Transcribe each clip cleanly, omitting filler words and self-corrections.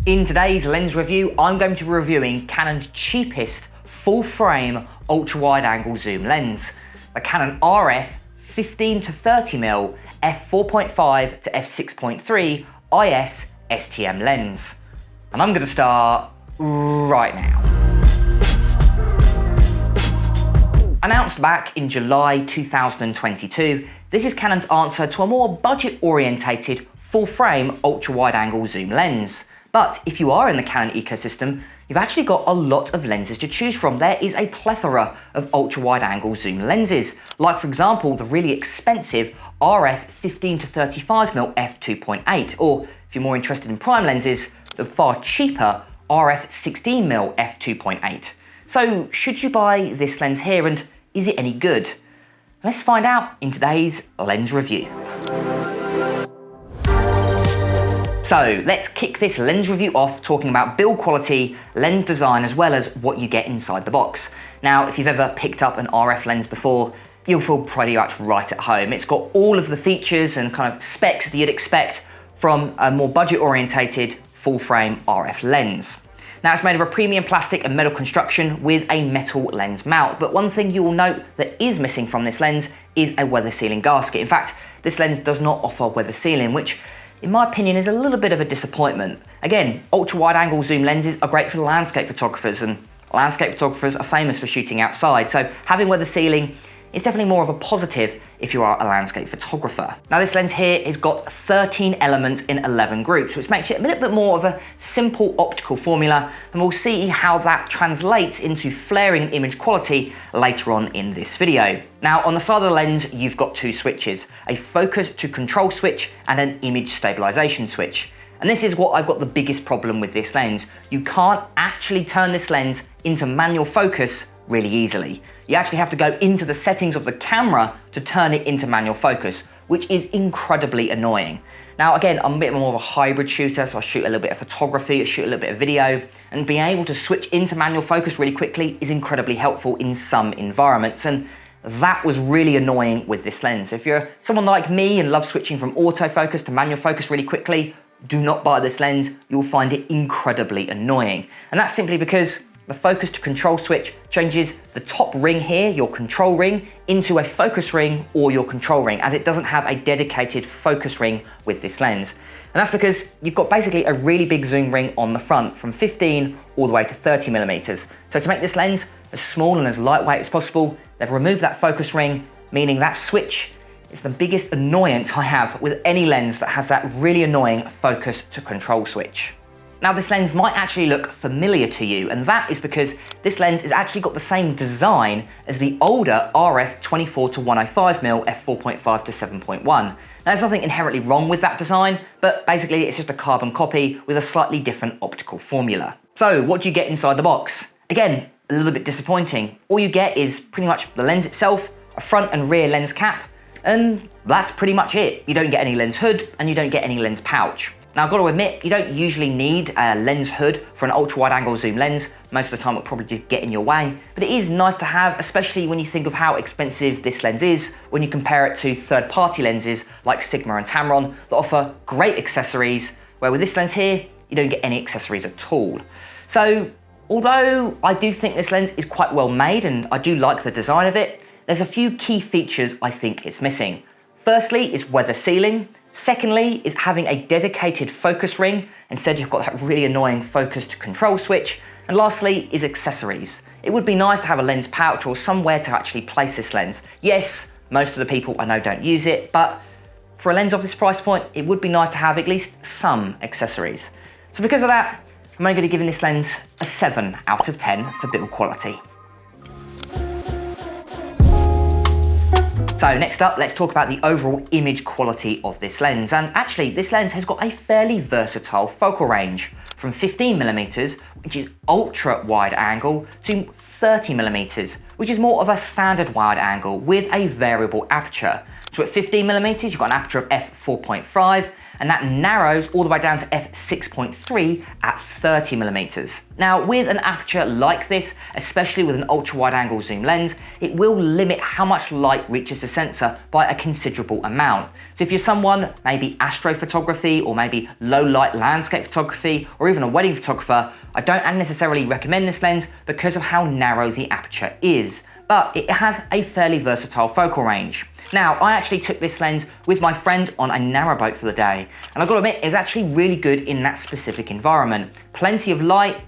In today's lens review, I'm going to be reviewing Canon's cheapest full-frame ultra-wide-angle zoom lens, the Canon RF 15 to 30mm f4.5 to f6.3 IS STM lens. And I'm going to start right now. Announced back in July 2022, this is Canon's answer to a more budget-orientated full-frame ultra-wide-angle zoom lens. But if you are in the Canon ecosystem, you've actually got a lot of lenses to choose from. There is a plethora of ultra-wide-angle zoom lenses, like for example, the really expensive RF 15 to 35mm f2.8, or if you're more interested in prime lenses, the far cheaper RF 16mm f2.8. So should you buy this lens here, and is it any good? Let's find out in today's lens review. So let's kick this lens review off talking about build quality, lens design, as well as what you get inside the box. Now, if you've ever picked up an RF lens before, you'll feel pretty much right at home. It's got all of the features and kind of specs that you'd expect from a more budget-orientated full-frame RF lens. Now, it's made of a premium plastic and metal construction with a metal lens mount, but one thing you will note that is missing from this lens is a weather sealing gasket. In fact, this lens does not offer weather sealing, which in my opinion is a little bit of a disappointment. Again, ultra-wide-angle zoom lenses are great for landscape photographers, and landscape photographers are famous for shooting outside, so having weather sealing is definitely more of a positive if you are a landscape photographer. Now, this lens here has got 13 elements in 11 groups, which makes it a little bit more of a simple optical formula, and we'll see how that translates into flaring and image quality later on in this video. Now, on the side of the lens, you've got two switches, a focus to control switch and an image stabilization switch. And this is what I've got the biggest problem with this lens. You can't actually turn this lens into manual focus really easily. You actually have to go into the settings of the camera to turn it into manual focus, which is incredibly annoying. Now, again, I'm a bit more of a hybrid shooter, so I shoot a little bit of photography, I shoot a little bit of video, and being able to switch into manual focus really quickly is incredibly helpful in some environments, and that was really annoying with this lens. So if you're someone like me and love switching from autofocus to manual focus really quickly, do not buy this lens. You'll find it incredibly annoying. And that's simply because the focus to control switch changes the top ring here, your control ring, into a focus ring or your control ring, as it doesn't have a dedicated focus ring with this lens. And that's because you've got basically a really big zoom ring on the front, from 15 all the way to 30mm. So to make this lens as small and as lightweight as possible, they've removed that focus ring, meaning that switch is the biggest annoyance I have with any lens that has that really annoying focus to control switch. Now, this lens might actually look familiar to you, and that is because this lens has actually got the same design as the older RF 24 to 105mm f4.5 to 7.1. Now, there's nothing inherently wrong with that design, but basically it's just a carbon copy with a slightly different optical formula. So what do you get inside the box? Again, a little bit disappointing. All you get is pretty much the lens itself, a front and rear lens cap, and that's pretty much it. You don't get any lens hood and you don't get any lens pouch. Now, I've got to admit, you don't usually need a lens hood for an ultra-wide-angle zoom lens. Most of the time it'll probably just get in your way, but it is nice to have, especially when you think of how expensive this lens is when you compare it to third-party lenses like Sigma and Tamron that offer great accessories, where with this lens here, you don't get any accessories at all. So, although I do think this lens is quite well made and I do like the design of it, there's a few key features I think it's missing. Firstly is weather sealing. Secondly is having a dedicated focus ring. Instead, you've got that really annoying focus to control switch. And lastly is accessories. It would be nice to have a lens pouch or somewhere to actually place this lens. Yes, most of the people I know don't use it, but for a lens of this price point, it would be nice to have at least some accessories. So because of that, I'm only going to give this lens a 7 out of 10 for build quality. So next up, let's talk about the overall image quality of this lens. And actually, this lens has got a fairly versatile focal range, from 15mm, which is ultra wide angle, to 30mm, which is more of a standard wide angle with a variable aperture. So at 15mm, you've got an aperture of f4.5, and that narrows all the way down to f6.3 at 30mm. Now, with an aperture like this, especially with an ultra-wide-angle zoom lens, it will limit how much light reaches the sensor by a considerable amount. So if you're someone, maybe astrophotography or maybe low-light landscape photography or even a wedding photographer, I don't necessarily recommend this lens because of how narrow the aperture is, but it has a fairly versatile focal range. Now, I actually took this lens with my friend on a narrowboat for the day, and I've got to admit, it's actually really good in that specific environment. Plenty of light,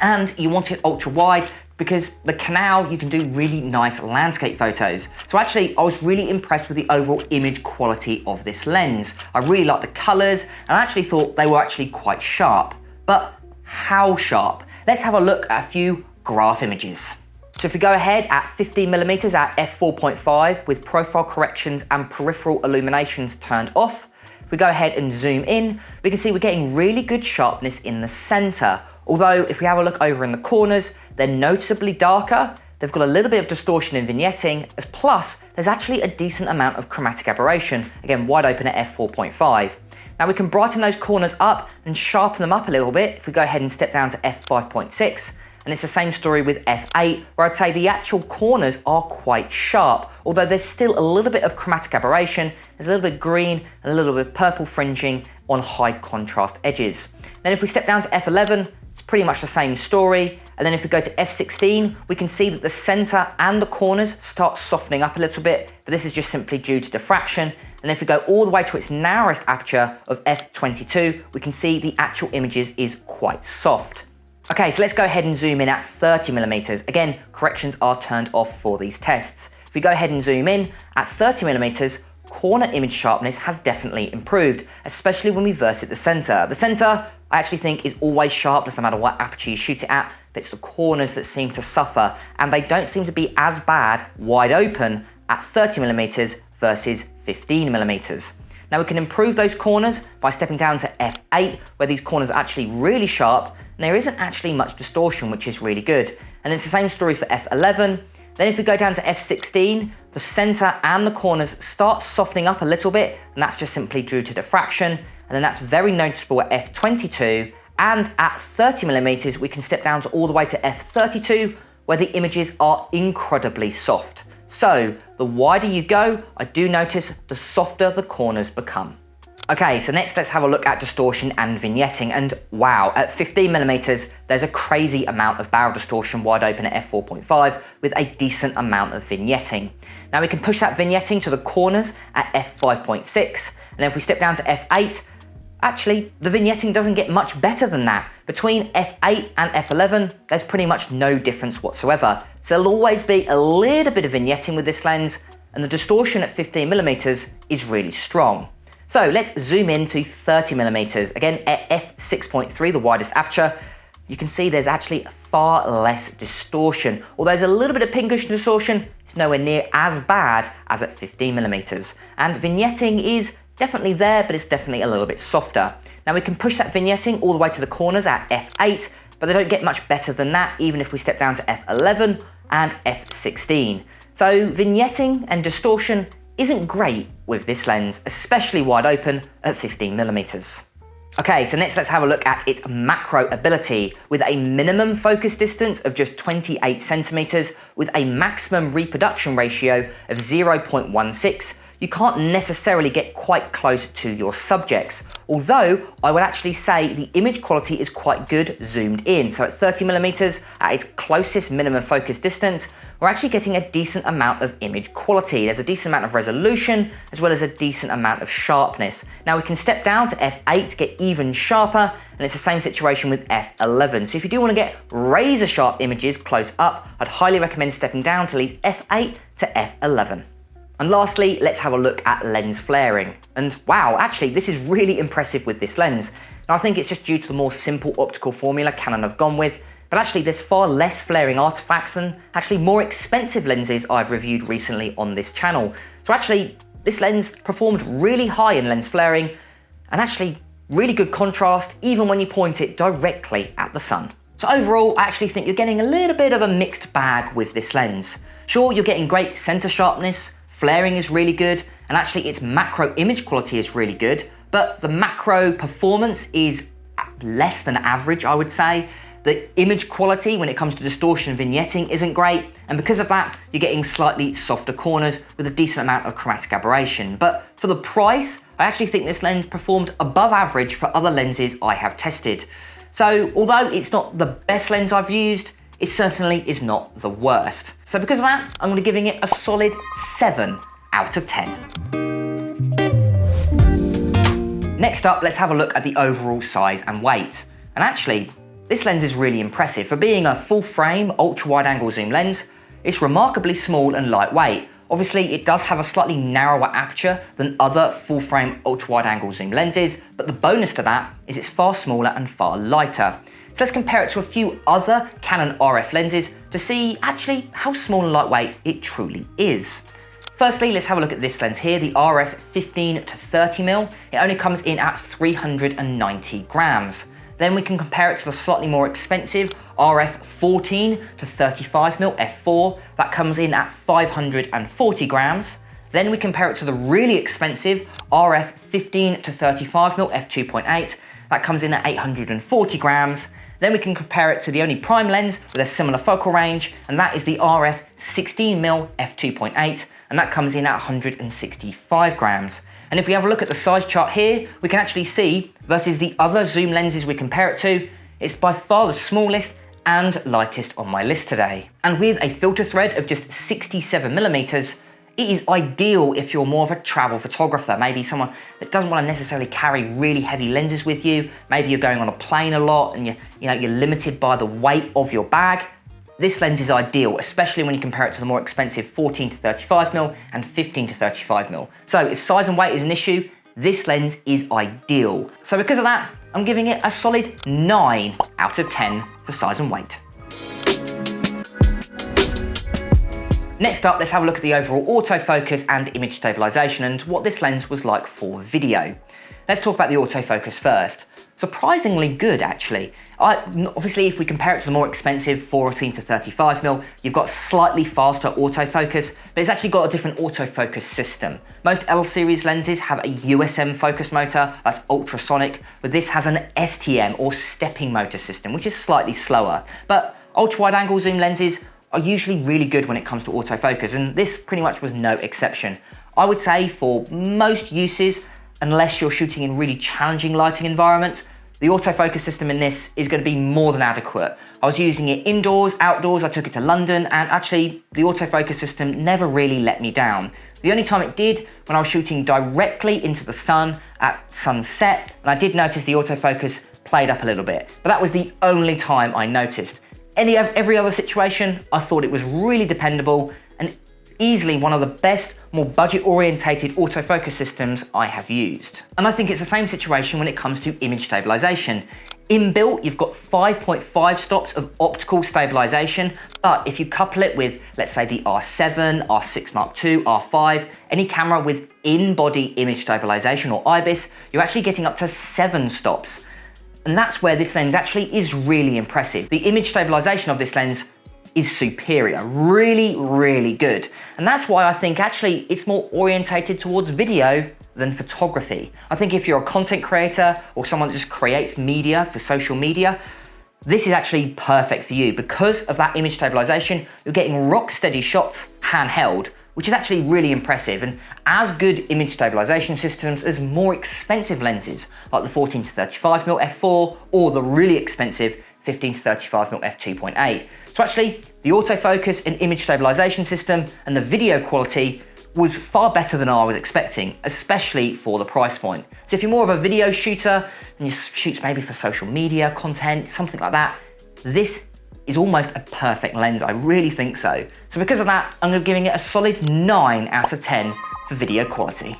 and you want it ultra wide because the canal, you can do really nice landscape photos. So actually, I was really impressed with the overall image quality of this lens. I really liked the colors, and I actually thought they were actually quite sharp. But how sharp? Let's have a look at a few graph images. So if we go ahead at 15mm at f4.5 with profile corrections and peripheral illuminations turned off, if we go ahead and zoom in, we can see we're getting really good sharpness in the center. Although if we have a look over in the corners, they're noticeably darker. They've got a little bit of distortion in vignetting, plus there's actually a decent amount of chromatic aberration, again wide open at f4.5. Now we can brighten those corners up and sharpen them up a little bit if we go ahead and step down to f5.6. And it's the same story with f8, where I'd say the actual corners are quite sharp, although there's still a little bit of chromatic aberration. There's a little bit of green and a little bit of purple fringing on high contrast edges. Then if we step down to f11, it's pretty much the same story. And then if we go to f16, we can see that the center and the corners start softening up a little bit, but this is just simply due to diffraction. And if we go all the way to its narrowest aperture of f22, we can see the actual images is quite soft. Okay, so let's go ahead and zoom in at 30mm. Again, corrections are turned off for these tests. If we go ahead and zoom in at 30mm, corner image sharpness has definitely improved, especially when we verse it the center. The center, I actually think, is always sharp, no matter what aperture you shoot it at, but it's the corners that seem to suffer, and they don't seem to be as bad wide open at 30mm versus 15mm. Now we can improve those corners by stepping down to f8, where these corners are actually really sharp, and there isn't actually much distortion, which is really good. And it's the same story for f11. Then if we go down to f16, the center and the corners start softening up a little bit, and that's just simply due to diffraction. And then that's very noticeable at f22, and at 30mm, we can step down to all the way to f32, where the images are incredibly soft. So the wider you go, I do notice the softer the corners become. Okay, so next let's have a look at distortion and vignetting, and wow, at 15mm, there's a crazy amount of barrel distortion wide open at f4.5 with a decent amount of vignetting. Now we can push that vignetting to the corners at f5.6, and if we step down to f8, actually, the vignetting doesn't get much better than that. Between f8 and f11, there's pretty much no difference whatsoever. So there'll always be a little bit of vignetting with this lens, and the distortion at 15mm is really strong. So let's zoom in to 30mm. Again, at f6.3, the widest aperture, you can see there's actually far less distortion. Although there's a little bit of pinkish distortion, it's nowhere near as bad as at 15mm. And vignetting is definitely there, but it's definitely a little bit softer. Now we can push that vignetting all the way to the corners at f8, but they don't get much better than that, even if we step down to f11 and f16. So vignetting and distortion isn't great with this lens, especially wide open at 15mm. Okay, so next let's have a look at its macro ability. With a minimum focus distance of just 28 centimeters, with a maximum reproduction ratio of 0.16, you can't necessarily get quite close to your subjects. Although I would actually say the image quality is quite good zoomed in. So at 30mm, at its closest minimum focus distance, we're actually getting a decent amount of image quality. There's a decent amount of resolution, as well as a decent amount of sharpness. Now we can step down to f8 to get even sharper, and it's the same situation with f11. So if you do want to get razor sharp images close up, I'd highly recommend stepping down to at least f8 to f11. And lastly, let's have a look at lens flaring. And wow, actually, this is really impressive with this lens. Now I think it's just due to the more simple optical formula Canon have gone with, but actually there's far less flaring artifacts than actually more expensive lenses I've reviewed recently on this channel. So actually, this lens performed really high in lens flaring, and actually really good contrast, even when you point it directly at the sun. So overall, I actually think you're getting a little bit of a mixed bag with this lens. Sure, you're getting great center sharpness, flaring is really good, and actually its macro image quality is really good, but the macro performance is less than average, I would say. The image quality when it comes to distortion and vignetting isn't great, and because of that, you're getting slightly softer corners with a decent amount of chromatic aberration. But for the price, I actually think this lens performed above average for other lenses I have tested. So although it's not the best lens I've used, it certainly is not the worst. So because of that, I'm going to be giving it a solid 7 out of 10. Next up, let's have a look at the overall size and weight. And actually, this lens is really impressive. For being a full frame ultra wide angle zoom lens, it's remarkably small and lightweight. Obviously, it does have a slightly narrower aperture than other full frame ultra wide angle zoom lenses, but the bonus to that is it's far smaller and far lighter. So let's compare it to a few other Canon RF lenses to see actually how small and lightweight it truly is. Firstly, let's have a look at this lens here, the RF 15 to 30mm. It only comes in at 390 grams. Then we can compare it to the slightly more expensive RF 14 to 35mm f4. That comes in at 540 grams. Then we compare it to the really expensive RF 15 to 35mm f2.8. That comes in at 840 grams. Then we can compare it to the only prime lens with a similar focal range, and that is the RF 16mm f2.8, and that comes in at 165 grams. And if we have a look at the size chart here, we can actually see, versus the other zoom lenses we compare it to, it's by far the smallest and lightest on my list today. And with a filter thread of just 67mm, it is ideal if you're more of a travel photographer, maybe someone that doesn't want to necessarily carry really heavy lenses with you. Maybe you're going on a plane a lot and you're limited by the weight of your bag. This lens is ideal, especially when you compare it to the more expensive 14 to 35mm and 15 to 35mm. So if size and weight is an issue, this lens is ideal. So because of that, I'm giving it a solid 9 out of 10 for size and weight. Next up, let's have a look at the overall autofocus and image stabilization and what this lens was like for video. Let's talk about the autofocus first. Surprisingly good, actually. Obviously, if we compare it to the more expensive 14 to 35mm, you've got slightly faster autofocus, but it's actually got a different autofocus system. Most L series lenses have a USM focus motor, that's ultrasonic, but this has an STM or stepping motor system, which is slightly slower. But ultra wide angle zoom lenses are usually really good when it comes to autofocus, and this pretty much was no exception. I would say for most uses, unless you're shooting in really challenging lighting environments, the autofocus system in this is going to be more than adequate. I was using it indoors, outdoors, I took it to London, and actually the autofocus system never really let me down. The only time it did when I was shooting directly into the sun at sunset, and I did notice the autofocus played up a little bit, but that was the only time I noticed. Every other situation, I thought it was really dependable and easily one of the best, more budget-orientated autofocus systems I have used. And I think it's the same situation when it comes to image stabilization. Inbuilt, you've got 5.5 stops of optical stabilization, but if you couple it with, let's say, the R7, R6 Mark II, R5, any camera with in-body image stabilization or IBIS, you're actually getting up to 7 stops. And that's where this lens actually is really impressive. The image stabilization of this lens is superior, really, really good. And that's why I think actually it's more orientated towards video than photography. I think if you're a content creator or someone that just creates media for social media, this is actually perfect for you. Because of that image stabilization, you're getting rock steady shots handheld, which is actually really impressive, and as good image stabilization systems as more expensive lenses like the 14 to 35mm f4 or the really expensive 15 to 35mm f2.8. So actually, the autofocus and image stabilization system and the video quality was far better than I was expecting, especially for the price point. So if you're more of a video shooter and you shoot maybe for social media content, something like that, this is almost a perfect lens, I really think so. So because of that, I'm giving it a solid 9 out of 10 for video quality.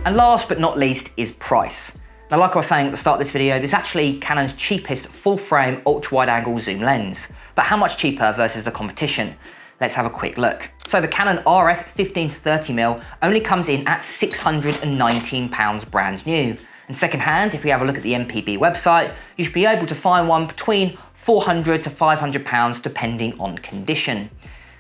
And last but not least is price. Now, like I was saying at the start of this video, this is actually Canon's cheapest full frame ultra wide angle zoom lens. But how much cheaper versus the competition? Let's have a quick look. So the Canon RF 15 to 30mm only comes in at £619 brand new. And secondhand, if we have a look at the MPB website, you should be able to find one between £400 to £500 depending on condition.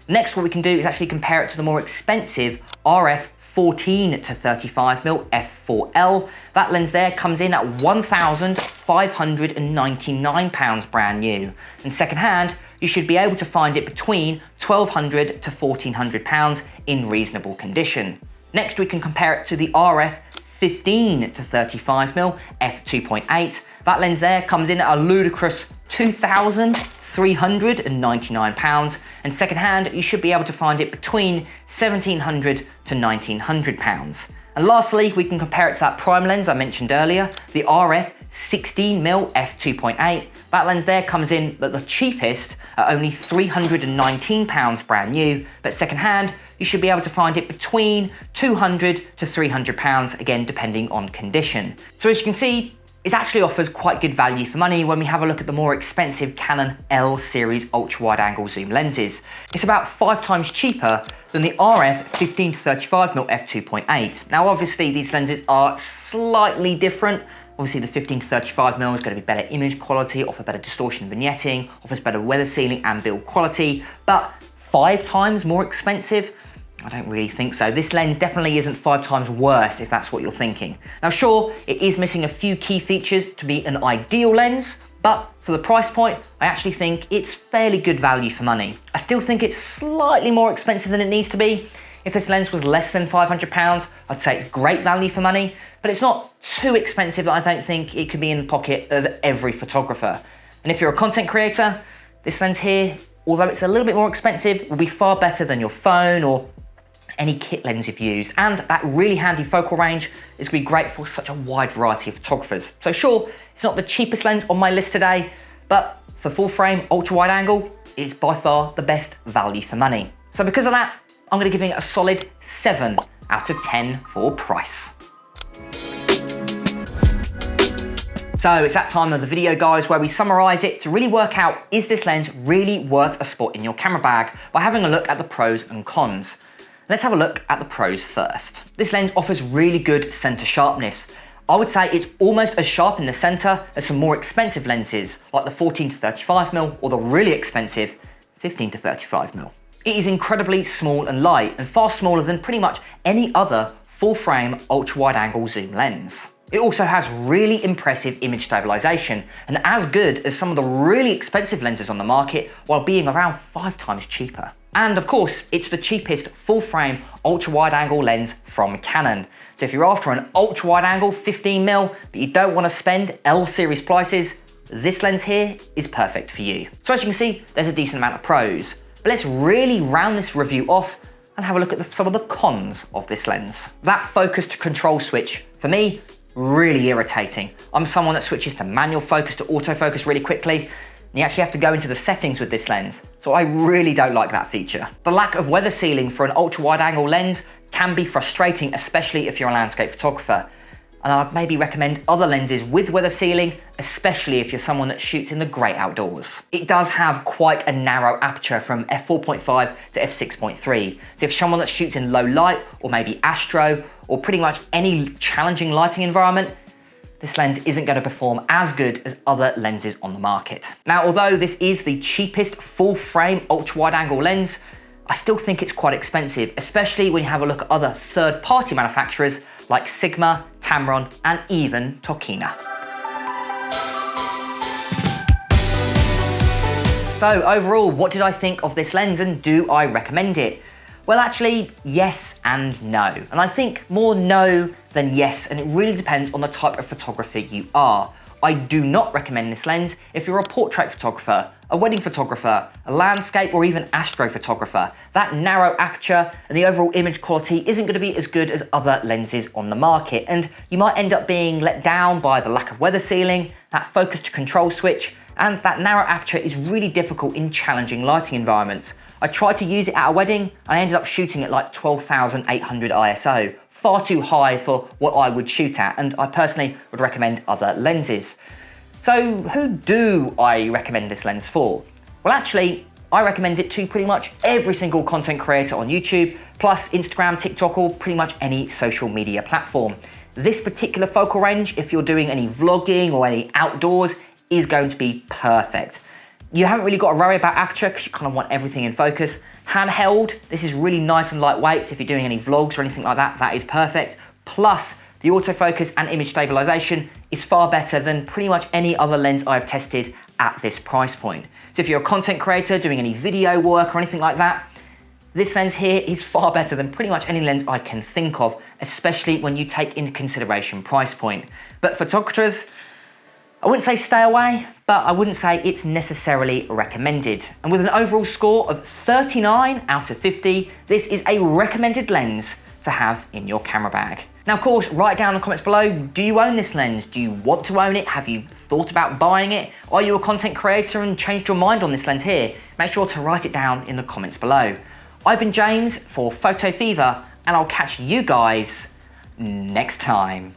Next, what we can do is actually compare it to the more expensive RF 14 to 35mm f4L. That lens there comes in at £1,599 brand new. And secondhand, you should be able to find it between £1,200 to £1,400 in reasonable condition. Next, we can compare it to the RF 15 to 35mm f2.8. That lens there comes in at a ludicrous £2,399, and secondhand, you should be able to find it between £1,700 to £1,900. And lastly, we can compare it to that prime lens I mentioned earlier, the RF 16mm f2.8. That lens there comes in at the cheapest at only £319 brand new, but secondhand, you should be able to find it between £200 to £300, again, depending on condition. So as you can see, it actually offers quite good value for money when we have a look at the more expensive Canon L series ultra-wide-angle zoom lenses. It's about 5 times cheaper than the RF 15 to 35mm f2.8. Now obviously these lenses are slightly different. Obviously the 15 to 35mm is going to be better image quality, offer better distortion vignetting, offers better weather sealing and build quality, but 5 times more expensive? I don't really think so. This lens definitely isn't 5 times worse if that's what you're thinking. Now sure, it is missing a few key features to be an ideal lens, but for the price point, I actually think it's fairly good value for money. I still think it's slightly more expensive than it needs to be. If this lens was less than £500, I'd say it's great value for money, but it's not too expensive that I don't think it could be in the pocket of every photographer. And if you're a content creator, this lens here, although it's a little bit more expensive, will be far better than your phone or any kit lens you've used, and that really handy focal range is going to be great for such a wide variety of photographers. So sure, it's not the cheapest lens on my list today, but for full frame ultra wide angle, it's by far the best value for money. So because of that, I'm going to give it a solid 7 out of 10 for price. So it's that time of the video, guys, where we summarize it to really work out, is this lens really worth a spot in your camera bag, by having a look at the pros and cons. Let's have a look at the pros first. This lens offers really good center sharpness. I would say it's almost as sharp in the center as some more expensive lenses, like the 14 to 35mm or the really expensive 15 to 35mm. It is incredibly small and light, and far smaller than pretty much any other full frame ultra wide angle zoom lens. It also has really impressive image stabilization, and as good as some of the really expensive lenses on the market, while being around 5 times cheaper. And of course, it's the cheapest full frame ultra wide angle lens from Canon. So if you're after an ultra wide angle 15mm, but you don't want to spend L series prices, this lens here is perfect for you. So as you can see, there's a decent amount of pros, but let's really round this review off and have a look at some of the cons of this lens. That focus to control switch, for me, really irritating. I'm someone that switches to manual focus to autofocus really quickly. You actually have to go into the settings with this lens, so I really don't like that feature. The lack of weather sealing for an ultra wide angle lens can be frustrating, especially if you're a landscape photographer. And I'd maybe recommend other lenses with weather sealing, especially if you're someone that shoots in the great outdoors. It does have quite a narrow aperture from f4.5 to f6.3. So if someone that shoots in low light, or maybe astro, or pretty much any challenging lighting environment, this lens isn't going to perform as good as other lenses on the market. Now, although this is the cheapest full frame ultra wide angle lens, I still think it's quite expensive, especially when you have a look at other third-party manufacturers like Sigma, Tamron, and even Tokina. So overall, what did I think of this lens, and do I recommend it? Well, actually, yes and no. And I think more no than yes, and it really depends on the type of photographer you are. I do not recommend this lens if you're a portrait photographer, a wedding photographer, a landscape, or even astrophotographer. That narrow aperture and the overall image quality isn't going to be as good as other lenses on the market, and you might end up being let down by the lack of weather sealing, that focus to control switch, and that narrow aperture is really difficult in challenging lighting environments. I tried to use it at a wedding, and I ended up shooting at like 12,800 ISO, far too high for what I would shoot at, and I personally would recommend other lenses. So who do I recommend this lens for? Well, actually, I recommend it to pretty much every single content creator on YouTube, plus Instagram, TikTok, or pretty much any social media platform. This particular focal range, if you're doing any vlogging or any outdoors, is going to be perfect. You haven't really got to worry about aperture because you kind of want everything in focus. Handheld, this is really nice and lightweight, so if you're doing any vlogs or anything like that, that is perfect. Plus, the autofocus and image stabilization is far better than pretty much any other lens I've tested at this price point. So if you're a content creator doing any video work or anything like that, this lens here is far better than pretty much any lens I can think of, especially when you take into consideration price point. But photographers, I wouldn't say stay away, but I wouldn't say it's necessarily recommended. And with an overall score of 39 out of 50, this is a recommended lens to have in your camera bag. Now, of course, write down in the comments below, do you own this lens? Do you want to own it? Have you thought about buying it? Are you a content creator and changed your mind on this lens here? Make sure to write it down in the comments below. I've been James for Photo Fever, and I'll catch you guys next time.